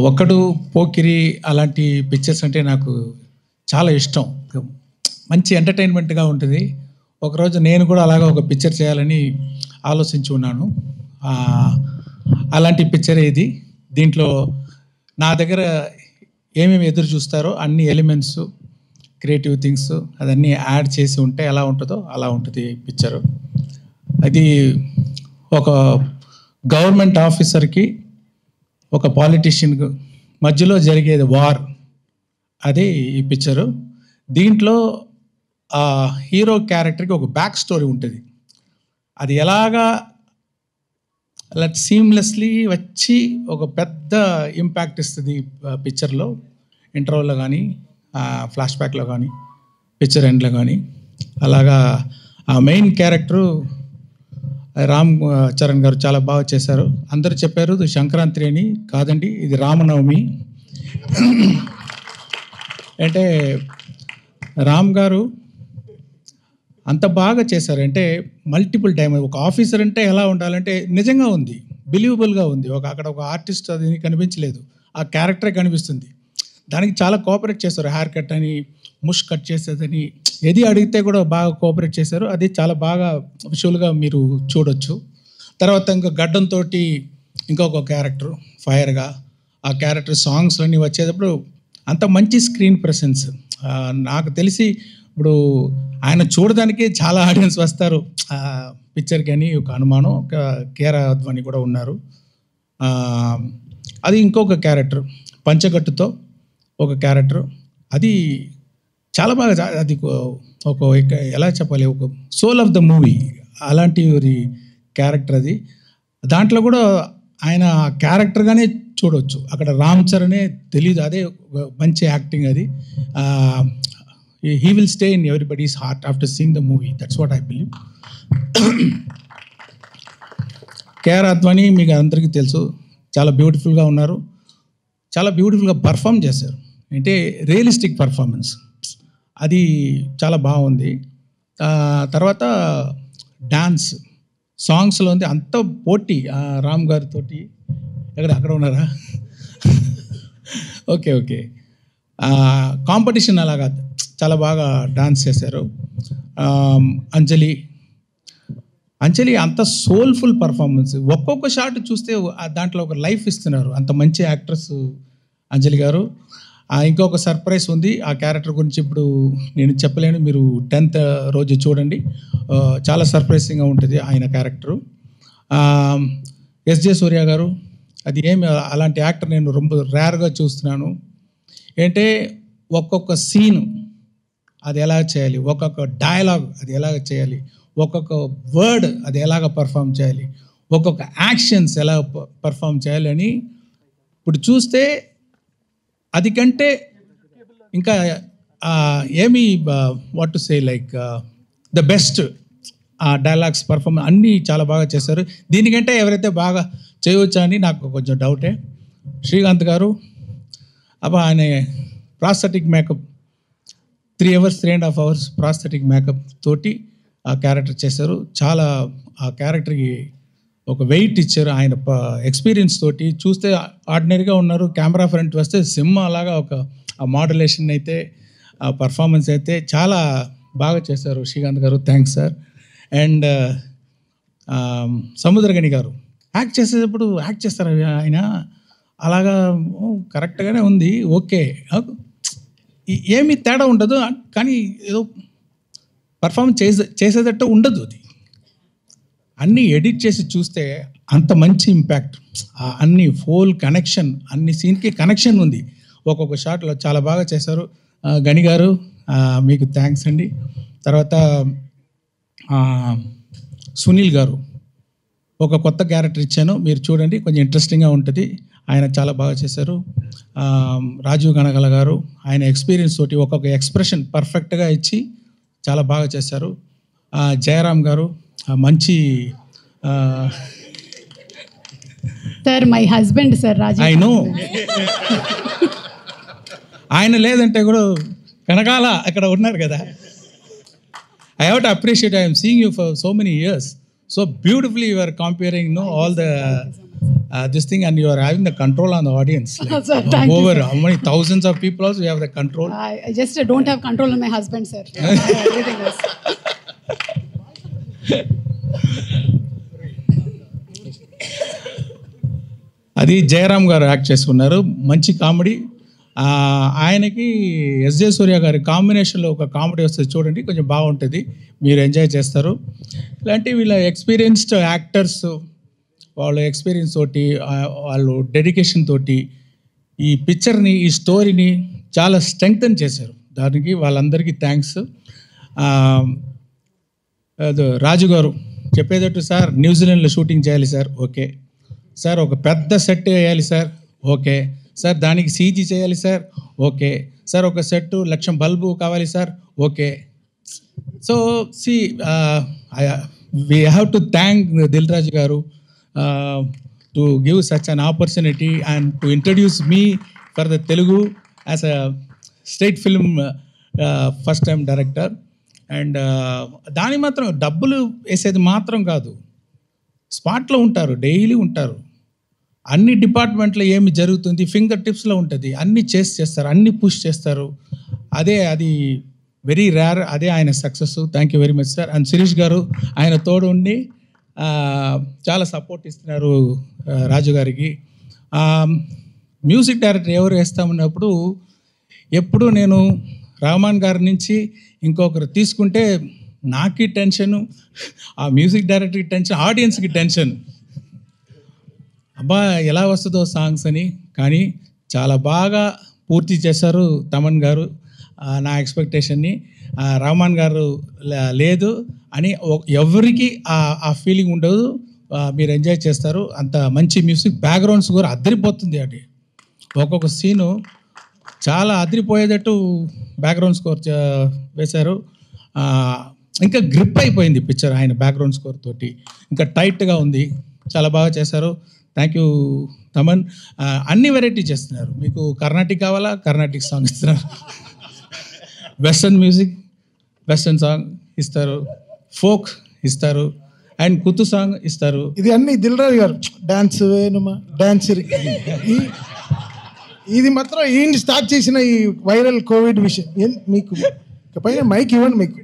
ఒక్కడు, పోకిరి అలాంటి పిక్చర్స్ అంటే నాకు చాలా ఇష్టం. మంచి ఎంటర్టైన్మెంట్గా ఉంటుంది. ఒకరోజు నేను కూడా అలాగా ఒక పిక్చర్ చేయాలని ఆలోచించి ఉన్నాను. అలాంటి పిక్చరే ఇది. దీంట్లో నా దగ్గర ఏమేమి ఎదురు చూస్తారో అన్ని ఎలిమెంట్స్, క్రియేటివ్ థింగ్స్ అదన్నీ యాడ్ చేసి ఉంటే ఎలా ఉంటుందో అలా ఉంటుంది పిక్చరు. అది ఒక గవర్నమెంట్ ఆఫీసర్కి ఒక పాలిటీషియన్ మధ్యలో జరిగేది వార్, అదే ఈ పిక్చరు. దీంట్లో ఆ హీరో క్యారెక్టర్కి ఒక బ్యాక్ స్టోరీ ఉంటుంది. అది ఎలాగా అలా సీమ్లెస్లీ వచ్చి ఒక పెద్ద ఇంపాక్ట్ ఇస్తుంది పిక్చర్లో. ఇంటర్వల్లో కానీ, ఫ్లాష్ బ్యాక్లో కానీ, పిక్చర్ ఎండ్లో కానీ. అలాగా ఆ మెయిన్ క్యారెక్టరు రామ్ చరణ్ గారు చాలా బాగా చేశారు. అందరూ చెప్పారు ఇది సంక్రాంతి అని. కాదండి, ఇది రామనవమి. అంటే రామ్ గారు అంత బాగా చేశారు. అంటే మల్టిపుల్ టైం ఒక ఆఫీసర్ అంటే ఎలా ఉండాలంటే నిజంగా ఉంది, బిలీవబుల్గా ఉంది. అక్కడ ఒక ఆర్టిస్ట్ అది కనిపించలేదు, ఆ క్యారెక్టరే కనిపిస్తుంది. దానికి చాలా కోఆపరేట్ చేశారు. హెయిర్ కట్ అని, ముష్ కట్ చేసేదని, ఏది అడిగితే కూడా బాగా కోఆపరేట్ చేశారు. అది చాలా బాగా విజువల్గా మీరు చూడొచ్చు. తర్వాత ఇంకా గడ్డంతో ఇంకొక క్యారెక్టర్ ఫైర్గా, ఆ క్యారెక్టర్ సాంగ్స్లన్నీ వచ్చేటప్పుడు అంత మంచి స్క్రీన్ ప్రెసెన్స్. నాకు తెలిసి ఇప్పుడు ఆయన చూడడానికి చాలా ఆడియన్స్ వస్తారు పిక్చర్కి అని ఒక అనుమానం. ఒక కేఆర్ అద్వాని కూడా ఉన్నారు. అది ఇంకొక క్యారెక్టర్ పంచకట్టుతో ఒక క్యారెక్టర్, అది చాలా బాగా, అది ఒక ఎలా చెప్పాలి, ఒక సోల్ ఆఫ్ ద మూవీ అలాంటి క్యారెక్టర్ అది. దాంట్లో కూడా ఆయన క్యారెక్టర్గానే చూడవచ్చు. అక్కడ రామ్ చరణే తెలీదు, అదే మంచి యాక్టింగ్ అది. He will stay in everybody's heart after seeing the movie. That's what I believe. KR Advani మీకు అందరికీ తెలుసు, చాలా బ్యూటిఫుల్గా ఉన్నారు, చాలా బ్యూటిఫుల్గా పర్ఫామ్ చేశారు. అంటే రియలిస్టిక్ పర్ఫార్మెన్స్, అది చాలా బాగుంది. తర్వాత డాన్స్ సాంగ్స్లో ఉంది అంత పోటీ. రామ్ గారితో అక్కడ ఉన్నారా? ఓకే. కాంపిటీషన్ అలాగా చాలా బాగా డాన్స్ చేశారు. అంజలి అంత సోల్ఫుల్ పర్ఫార్మెన్స్. ఒక్కొక్క షాట్ చూస్తే దాంట్లో ఒక లైఫ్ ఇస్తున్నారు. అంత మంచి యాక్ట్రెస్ అంజలి గారు. ఇంకొక సర్ప్రైజ్ ఉంది ఆ క్యారెక్టర్ గురించి, ఇప్పుడు నేను చెప్పలేను, మీరు 10th రోజు చూడండి. చాలా సర్ప్రైజింగ్గా ఉంటుంది ఆయన క్యారెక్టరు. ఎస్జే సూర్య గారు, అది ఏమి అలాంటి యాక్టర్ నేను ரொம்ப రేర్గా చూస్తున్నాను. ఏంటంటే ఒక్కొక్క సీను అది ఎలా చేయాలి, ఒక్కొక్క డైలాగ్ అది ఎలాగ చేయాలి, ఒక్కొక్క వర్డ్ అది ఎలాగ పర్ఫామ్ చేయాలి, ఒక్కొక్క యాక్షన్స్ ఎలా పర్ఫామ్ చేయాలి అని ఇప్పుడు చూస్తే అది కంటే ఇంకా ఏమి what to say like the best dialogues performance అన్నీ చాలా బాగా చేశారు. దీనికంటే ఎవరైతే బాగా చేయవచ్చా అని నాకు కొంచెం డౌటే. శ్రీకాంత్ గారు ఆయన prosthetic makeup 3 hours 3.5 hours prosthetic makeup తోటి ఆ క్యారెక్టర్ చేశారు. చాలా ఆ క్యారెక్టర్కి ఒక వెయిట్ ఇచ్చారు. ఆయన ఎక్స్పీరియన్స్ తోటి చూస్తే ఆర్డినరీగా ఉన్నారు, కెమెరా ఫ్రంట్ వస్తే సినిమా అలాగా ఒక ఆ మోడ్యులేషన్ అయితే, ఆ పర్ఫార్మెన్స్ అయితే చాలా బాగా చేశారు శ్రీకాంత్ గారు. Thanks sir. అండ్ సముద్రగని గారు యాక్ట్ చేసేటప్పుడు యాక్ట్ చేస్తారు ఆయన అలాగా కరెక్ట్గానే ఉంది, ఓకే, ఏమీ తేడా ఉండదు, కానీ ఏదో పర్ఫార్మెన్స్ చేసేటట్టు ఉండదు. అది అన్నీ ఎడిట్ చేసి చూస్తే అంత మంచి ఇంపాక్ట్, అన్ని ఫుల్ కనెక్షన్, అన్ని సీన్కి కనెక్షన్ ఉంది. ఒక్కొక్క షాట్లో చాలా బాగా చేశారు. గని గారు మీకు థ్యాంక్స్ అండి. తర్వాత సునీల్ గారు ఒక కొత్త క్యారెక్టర్ ఇచ్చాను, మీరు చూడండి, కొంచెం ఇంట్రెస్టింగ్గా ఉంటుంది. ఆయన చాలా బాగా చేశారు. రాజీవ్ గణగల గారు ఆయన ఎక్స్పీరియన్స్ తోటి ఒక్కొక్క ఎక్స్ప్రెషన్ పర్ఫెక్ట్గా ఇచ్చి చాలా బాగా చేశారు. జయరామ్ గారు మంచి sir, my husband sir Rajeev. I know, ఆయన లేదంటే కూడా వెనకాల అక్కడ ఉన్నారు కదా. I have to appreciate, I am seeing you for so many years, so beautifully you are comparing, no, all the this thing, and you are having the control on the audience. Sir, thank you, Over sir. how many thousands of people also you have the control. I just don't have control on my husband, sir. Everything else. అది జయరామ్ గారు act చేసుకున్నారు, మంచి comedy. ఆయనకి SJ సూర్య గారి కాంబినేషన్లో ఒక comedy వస్తుంది చూడండి, కొంచెం బాగుంటుంది, మీరు ఎంజాయ్ చేస్తారు. ఇలాంటి వీళ్ళ ఎక్స్పీరియన్స్డ్ యాక్టర్స్ వాళ్ళ ఎక్స్పీరియన్స్ తోటి వాళ్ళు డెడికేషన్ తోటి ఈ పిక్చర్ని, ఈ స్టోరీని చాలా స్ట్రెంగ్తన్ చేశారు. దానికి వాళ్ళందరికీ థ్యాంక్స్. రాజు గారు చెప్పేటట్టు, సార్ న్యూజిలాండ్లో షూటింగ్ చేయాలి సార్, ఓకే సార్. ఒక పెద్ద సెట్ వేయాలి సార్, ఓకే సార్. దానికి సీజీ చేయాలి సార్, ఓకే సార్. ఒక సెట్ 1,00,000 బల్బు కావాలి sir, okay. So see we have to thank Dil Raju garu to give such an opportunity and to introduce me for the Telugu as a state film first time director. And దాని మాత్రం డబ్బులు వేసేది మాత్రం కాదు, స్పాట్లో ఉంటారు, డైలీ ఉంటారు. అన్ని డిపార్ట్మెంట్లో ఏమి జరుగుతుంది ఫింగర్ టిప్స్లో ఉంటుంది, అన్నీ చేస్తారు, అన్నీ పుష్ చేస్తారు. అది వెరీ రేర్, అదే ఆయన success. Thank you very much sir. And Sirish garu ఆయన తోడు ఉండి చాలా సపోర్ట్ ఇస్తున్నారు రాజు గారికి. మ్యూజిక్ డైరెక్టర్ ఎవరు వేస్తామన్నప్పుడు ఎప్పుడు నేను రహమాన్ గారి నుంచి ఇంకొకరు తీసుకుంటే నాకి టెన్షను, ఆ మ్యూజిక్ డైరెక్టర్కి టెన్షన్, ఆడియన్స్కి టెన్షన్, అబ్బా ఎలా వస్తుందో సాంగ్స్ అని. కానీ చాలా బాగా పూర్తి చేశారు తమన్ గారు నా ఎక్స్పెక్టేషన్ని. రహమాన్ గారు లేదు అని ఎవరికి ఆ ఫీలింగ్ ఉండదు, మీరు ఎంజాయ్ చేస్తారు. అంత మంచి మ్యూజిక్, బ్యాక్గ్రౌండ్స్ కూడా అదిరిపోతుంది. అది ఒక్కొక్క సీను చాలా అదిరిపోయేటట్టు బ్యాక్గ్రౌండ్ స్కోర్ వేశారు. ఇంకా గ్రిప్ అయిపోయింది పిక్చర్ ఆయన బ్యాక్గ్రౌండ్ స్కోర్ తోటి, ఇంకా టైట్గా ఉంది, చాలా బాగా చేశారు. Thank you Thaman. అన్ని వెరైటీ చేస్తున్నారు. మీకు కర్ణాటిక్ కావాలా, కర్ణాటిక్ సాంగ్ ఇస్తున్నారు, వెస్టర్న్ మ్యూజిక్, వెస్టర్న్ సాంగ్ ఇస్తారు, ఫోక్ ఇస్తారు, అండ్ కుతు సాంగ్ ఇస్తారు. ఇది అన్ని దిల్ రాజు గారు డాన్స్ వేణుమా డాన్స్. ఇది మాత్రం ఈయన స్టార్ట్ చేసిన ఈ వైరల్ కోవిడ్ విషయం. మీకు పైన మైక్ ఇవ్వండి, మీకు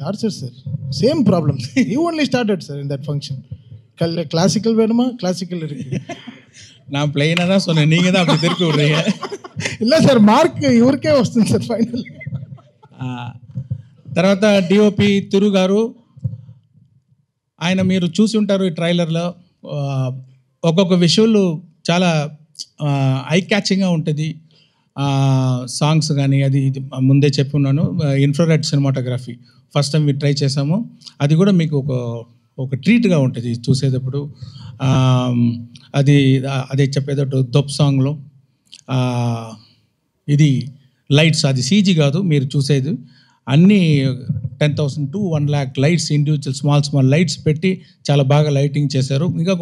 torture sir, same problems. You only started sir in that function. Classical வேணுமா, கிளாசிக்கல் இருக்கு. நான் பிளெயினாக தான் சொன்னேன், நீங்கள் தான் அப்படி திருப்பி விடுறீங்க. இல்லை సార్, మార్క్ ఇవరికే వస్తుంది సార్ ఫైనల్. తర్వాత డిఓపి తిరు గారు, ఆయన మీరు చూసి ఉంటారు ఈ ట్రైలర్లో. ఒక్కొక్క విజువల్ చాలా ఐ క్యాచింగ్గా ఉంటుంది. సాంగ్స్ కానీ అది ముందే చెప్పున్నాను. ఇన్ఫ్రారెడ్ సినిమాటోగ్రఫీ ఫస్ట్ టైం మీరు ట్రై చేసాము. అది కూడా మీకు ఒక ట్రీట్గా ఉంటుంది చూసేటప్పుడు. అదే చెప్పేటట్టు దొప్ సాంగ్లో ఇది లైట్స్, అది సీజీ కాదు మీరు చూసేది. అన్నీ 10,000 to 1 lakh lights, individual small lights పెట్టి చాలా బాగా లైటింగ్ చేశారు. ఇంకా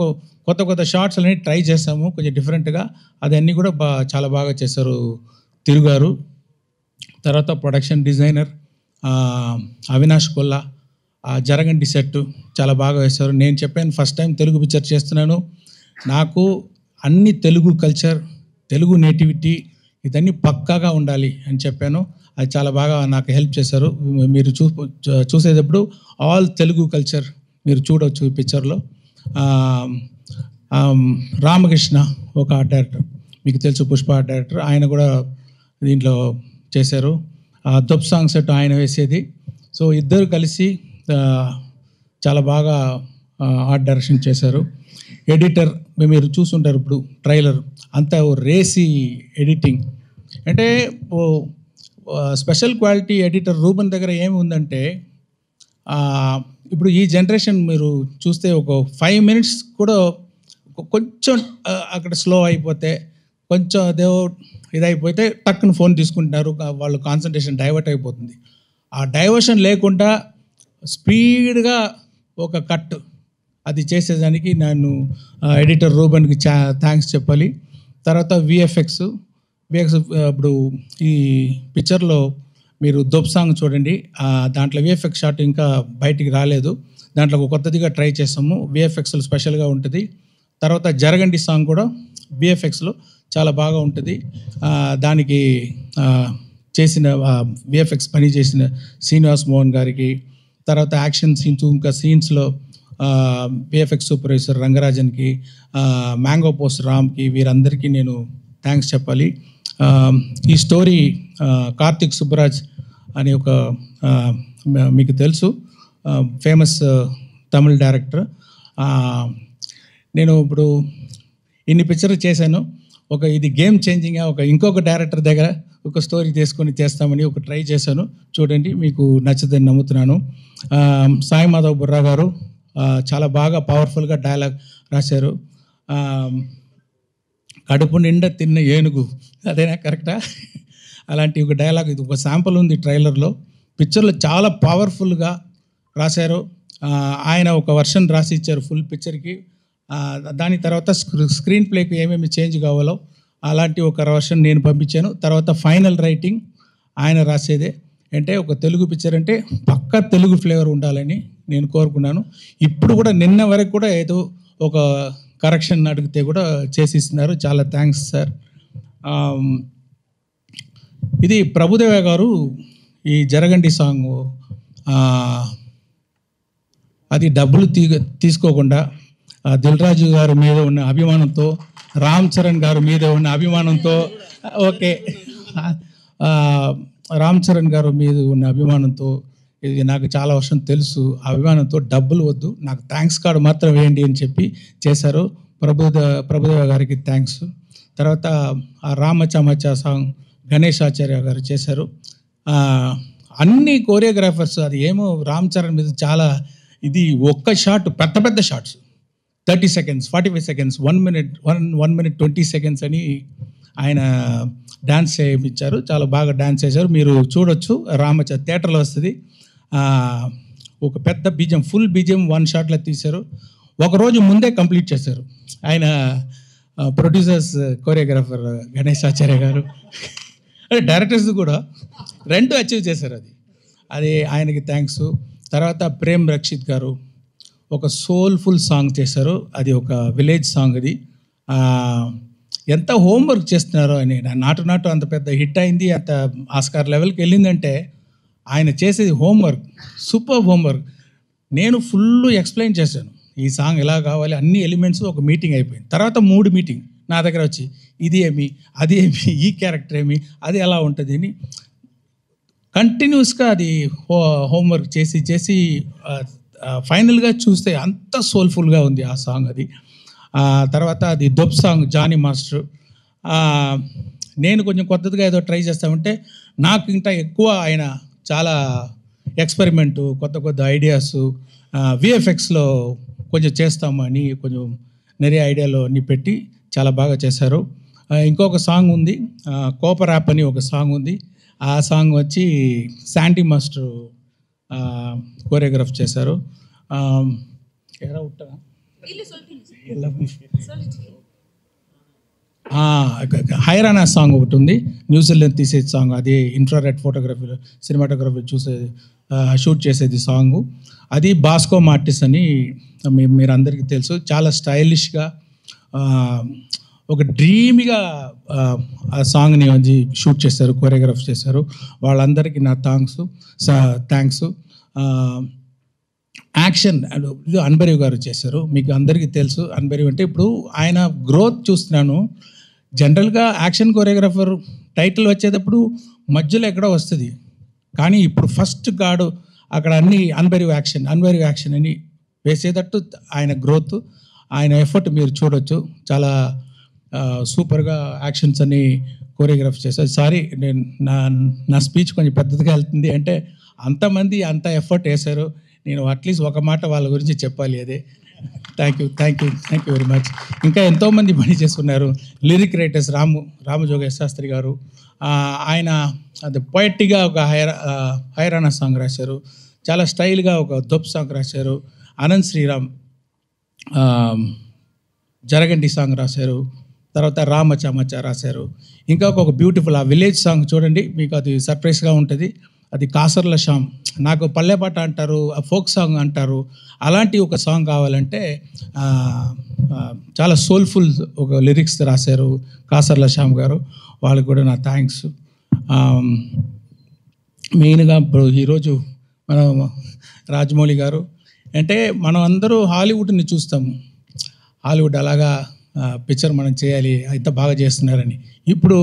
కొత్త షార్ట్స్ అన్నీ ట్రై చేసాము కొంచెం డిఫరెంట్గా, అదన్నీ కూడా చాలా బాగా చేశారు తిరుగారు. తర్వాత ప్రొడక్షన్ డిజైనర్ అవినాష్ కొల్లా, జరగండి సెట్ చాలా బాగా వేశారు. నేను చెప్పాను ఫస్ట్ టైం తెలుగు పిక్చర్ చేస్తున్నాను, నాకు అన్ని తెలుగు కల్చర్, తెలుగు నేటివిటీ ఇదన్నీ పక్కాగా ఉండాలి అని చెప్పాను. అది చాలా బాగా నాకు హెల్ప్ చేశారు. మీరు చూసేటప్పుడు ఆల్ తెలుగు కల్చర్ మీరు చూడవచ్చు ఈ పిక్చర్లో. రామకృష్ణ ఒక ఆర్ట్ డైరెక్టర్, మీకు తెలుసు, పుష్ప ఆర్ట్ డైరెక్టర్, ఆయన కూడా దీంట్లో చేశారు. దొప్ సాంగ్ సెట్ ఆయన వేసేది. సో ఇద్దరు కలిసి చాలా బాగా ఆర్ట్ డైరెక్షన్ చేశారు. ఎడిటర్ మీరు చూసుంటారు ఇప్పుడు ట్రైలర్ అంతా రేసి ఎడిటింగ్. అంటే స్పెషల్ క్వాలిటీ ఎడిటర్ రూబన్ దగ్గర ఏమి ఉందంటే, ఇప్పుడు ఈ జనరేషన్ మీరు చూస్తే ఒక 5 minutes కూడా కొంచెం అక్కడ స్లో అయిపోతే, కొంచెం ఇదైపోతే టక్కున ఫోన్ తీసుకుంటున్నారు, వాళ్ళు కాన్సన్ట్రేషన్ డైవర్ట్ అయిపోతుంది. ఆ డైవర్షన్ లేకుండా స్పీడ్గా ఒక కట్ అది చేసేదానికి నేను ఎడిటర్ రూబన్కి థ్యాంక్స్ చెప్పాలి. తర్వాత విఎఫ్ఎక్స్ ఇప్పుడు ఈ పిక్చర్లో మీరు దొప్ సాంగ్ చూడండి, దాంట్లో విఎఫ్ఎక్స్ షాట్ ఇంకా బయటికి రాలేదు, దాంట్లో ఒక కొత్తదిగా ట్రై చేసాము. విఎఫ్ఎక్స్లో స్పెషల్గా ఉంటుంది. తర్వాత జరగండి సాంగ్ కూడా విఎఫ్ఎక్స్లో చాలా బాగా ఉంటుంది. దానికి చేసిన విఎఫ్ఎక్స్ పని చేసిన శ్రీనివాస్ మోహన్ గారికి, తర్వాత యాక్షన్ సీన్స్ ఇంకా సీన్స్లో విఎఫ్ఎక్స్ సూపర్వైజర్ రంగరాజన్కి, మ్యాంగో పోస్ట్ రామ్కి, వీరందరికీ నేను థ్యాంక్స్ చెప్పాలి. ఈ స్టోరీ కార్తిక్ సుబ్బరాజ్ అనే ఒక మీకు తెలుసు ఫేమస్ తమిళ్ డైరెక్టర్. నేను ఇప్పుడు ఇన్ని పిక్చర్లు చేశాను. ఇది గేమ్ చేంజింగ్గా ఇంకొక డైరెక్టర్ దగ్గర ఒక స్టోరీ తీసుకొని చేస్తామని ట్రై చేశాను. చూడండి, మీకు నచ్చుదని నమ్ముతున్నాను. సాయి మాధవ్ బుర్రా గారు చాలా బాగా పవర్ఫుల్గా డైలాగ్ రాశారు. కడుపు నిండా తిన్న ఏనుగు, అదేనా కరెక్టా? అలాంటి ఒక డైలాగ్, ఇది ఒక శాంపుల్ ఉంది ట్రైలర్లో. పిక్చర్లో చాలా పవర్ఫుల్గా రాశారు. ఆయన ఒక వర్షన్ రాసి ఇచ్చారు ఫుల్ పిక్చర్కి. దాని తర్వాత స్క్రీన్ ప్లేకి ఏమేమి చేంజ్ కావాలో అలాంటి ఒక వర్షన్ నేను పంపించాను. తర్వాత ఫైనల్ రైటింగ్ ఆయన రాసేదే. అంటే ఒక తెలుగు పిక్చర్ అంటే పక్కా తెలుగు ఫ్లేవర్ ఉండాలని నేను కోరుకున్నాను. ఇప్పుడు కూడా నిన్న వరకు కూడా ఏదో ఒక కరెక్షన్ అడిగితే కూడా చేసి ఇస్తున్నారు. చాలా థ్యాంక్స్ సార్. ఇది ప్రభుదేవ గారు ఈ జరగండి సాంగ్ అది డబ్బులు తీసుకోకుండా దిల్ రాజు గారి మీద ఉన్న అభిమానంతో, రామ్ చరణ్ గారి మీద ఉన్న అభిమానంతో, ఓకే రామ్ చరణ్ గారి మీద ఉన్న అభిమానంతో, ఇది నాకు చాలా వర్షం తెలుసు, అభిమానంతో డబ్బులు వద్దు, నాకు థ్యాంక్స్ కార్డు మాత్రం వేయండి అని చెప్పి చేశారు. ప్రభుదేవ గారికి థ్యాంక్స్. తర్వాత ఆ రామచమచ సాంగ్ గణేష్ ఆచార్య గారు చేశారు. అన్ని కోరియోగ్రాఫర్స్, అది ఏమో రామ్ చరణ్ మీద చాలా ఇది ఒక్క షాట్, పెద్ద పెద్ద shots 30 seconds, 45 seconds, 1 minute, 1 minute 20 seconds అని ఆయన డ్యాన్స్ చేయించారు. చాలా బాగా డ్యాన్స్ చేశారు. మీరు చూడొచ్చు, రామచ థియేటర్లో వస్తుంది. ఒక పెద్ద బీజం, ఫుల్ బీజం 1 షాట్లో తీశారు. ఒకరోజు ముందే కంప్లీట్ చేశారు. ఆయన ప్రొడ్యూసర్స్, కోరియోగ్రాఫర్ గణేష్ ఆచార్య గారు, డైరెక్టర్స్ కూడా 2 అచీవ్ చేశారు. అది ఆయనకి థ్యాంక్స్. తర్వాత ప్రేమ్ రక్షిత్ గారు ఒక సోల్ఫుల్ సాంగ్ చేశారు. అది ఒక విలేజ్ సాంగ్. అది ఎంత హోంవర్క్ చేస్తున్నారో అని, నాటు అంత పెద్ద హిట్ అయింది, అంత ఆస్కార్ లెవెల్కి వెళ్ళిందంటే ఆయన చేసేది హోంవర్క్, సూపర్ హోంవర్క్. నేను ఫుల్ ఎక్స్ప్లెయిన్ చేశాను, ఈ సాంగ్ ఎలా కావాలి, అన్ని ఎలిమెంట్స్. ఒక మీటింగ్ అయిపోయింది. తర్వాత 3 మీటింగ్ నా దగ్గర వచ్చి, ఇది ఏమి, అది ఏమి, ఈ క్యారెక్టర్ ఏమి, అది ఎలా ఉంటుంది అని కంటిన్యూస్గా అది హోంవర్క్ చేసి ఫైనల్గా చూస్తే అంత సోల్ఫుల్గా ఉంది ఆ సాంగ్. అది తర్వాత అది దొబ్ సాంగ్ జానీ మాస్టర్. నేను కొంచెం కొత్తగా ఏదో ట్రై చేస్తామంటే నాకు ఇంకా ఎక్కువ ఆయన చాలా ఎక్స్పెరిమెంటు, కొత్త ఐడియాస్, విఎఫ్ఎక్స్లో కొంచెం చేస్తాము అని కొంచెం நிறைய ఐడియాలో అన్ని పెట్టి చాలా బాగా చేశారు. ఇంకొక సాంగ్ ఉంది, కోపర్ యాప్ అని ఒక సాంగ్ ఉంది. ఆ సాంగ్ వచ్చి శాండీ మాస్టర్ కోరియోగ్రాఫ్ చేశారు. హైరానా సాంగ్ ఒకటి ఉంది, న్యూజిలాండ్ తీసేది సాంగ్. అది ఇన్ఫ్రారెడ్ ఫోటోగ్రఫీ, సినిమాటోగ్రఫీ షూట్ చేసేది సాంగు. అది బాస్కో మార్టిస్ అని మీరు అందరికీ తెలుసు. చాలా స్టైలిష్గా ఒక డ్రీమ్గా ఆ సాంగ్ని షూట్ చేశారు, కోరియోగ్రాఫ్ చేశారు. వాళ్ళందరికీ నా థ్యాంక్స్. యాక్షన్ ఇది అన్బరీవ్ గారు చేశారు. మీకు అందరికీ తెలుసు అన్బరీవ్ అంటే. ఇప్పుడు ఆయన గ్రోత్ చూస్తున్నాను. జనరల్గా యాక్షన్ కోరియోగ్రాఫర్ టైటిల్ వచ్చేటప్పుడు మధ్యలో ఎక్కడో వస్తుంది, కానీ ఇప్పుడు ఫస్ట్ గాడు అక్కడ అన్ని అన్బరీవ్ యాక్షన్ అని వేసేటట్టు ఆయన గ్రోత్, ఆయన ఎఫర్ట్ మీరు చూడొచ్చు. చాలా సూపర్గా యాక్షన్స్ అని కోరియోగ్రాఫ్ చేశారు. సారీ, నేను నా స్పీచ్ కొంచెం పెద్దదిగా వెళ్తుంది అంటే అంతమంది అంత ఎఫర్ట్ వేశారు. నేను అట్లీస్ట్ ఒక మాట వాళ్ళ గురించి చెప్పాలి. అదే థ్యాంక్ యూ వెరీ మచ్. ఇంకా ఎంతోమంది పని చేస్తున్నారు. లిరిక్ రైటర్స్ రామజోగేశ్ శాస్త్రి గారు, ఆయన అది పోయట్గా ఒక హైరానా సాంగ్ రాశారు. చాలా స్టైల్గా ఒక దొబ్ సాంగ్ రాశారు. అనంత్ శ్రీరామ్ జరగండి సాంగ్ రాశారు. తర్వాత రామచమచ రాశారు. ఇంకా ఒక బ్యూటిఫుల్ ఆ విలేజ్ సాంగ్ చూడండి, మీకు అది సర్ప్రైజ్గా ఉంటుంది. అది కాసర్ల శ్యామ్. నాకు పల్లె పాట అంటారు, ఫోక్ సాంగ్ అంటారు, అలాంటి ఒక సాంగ్ కావాలంటే చాలా సోల్ఫుల్ ఒక లిరిక్స్ రాశారు కాసర్ల శ్యామ్ గారు. వాళ్ళకి కూడా నా థ్యాంక్స్. మెయిన్గా ఇప్పుడు ఈరోజు మనం రాజమౌళి గారు అంటే మనం అందరూ హాలీవుడ్ని చూస్తాము, హాలీవుడ్ అలాగా పిక్చర్ మనం చేయాలి, ఇంత బాగా చేస్తున్నారని. ఇప్పుడు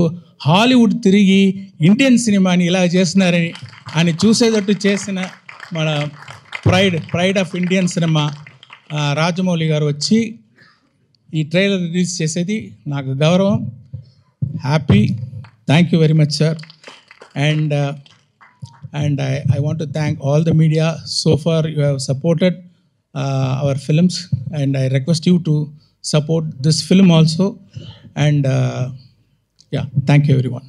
హాలీవుడ్ తిరిగి ఇండియన్ సినిమాని ఇలా చేస్తున్నారని అని చూసేటట్టు చేసిన మన pride of Indian cinema Rajamouli గారు వచ్చి ఈ ట్రైలర్ రిలీజ్ చేసేది నాకు గౌరవం. Happy. Thank you very much sir. And I want to thank all the media. So far you have supported our films, and I request you to support this film also. And yeah, thank you everyone.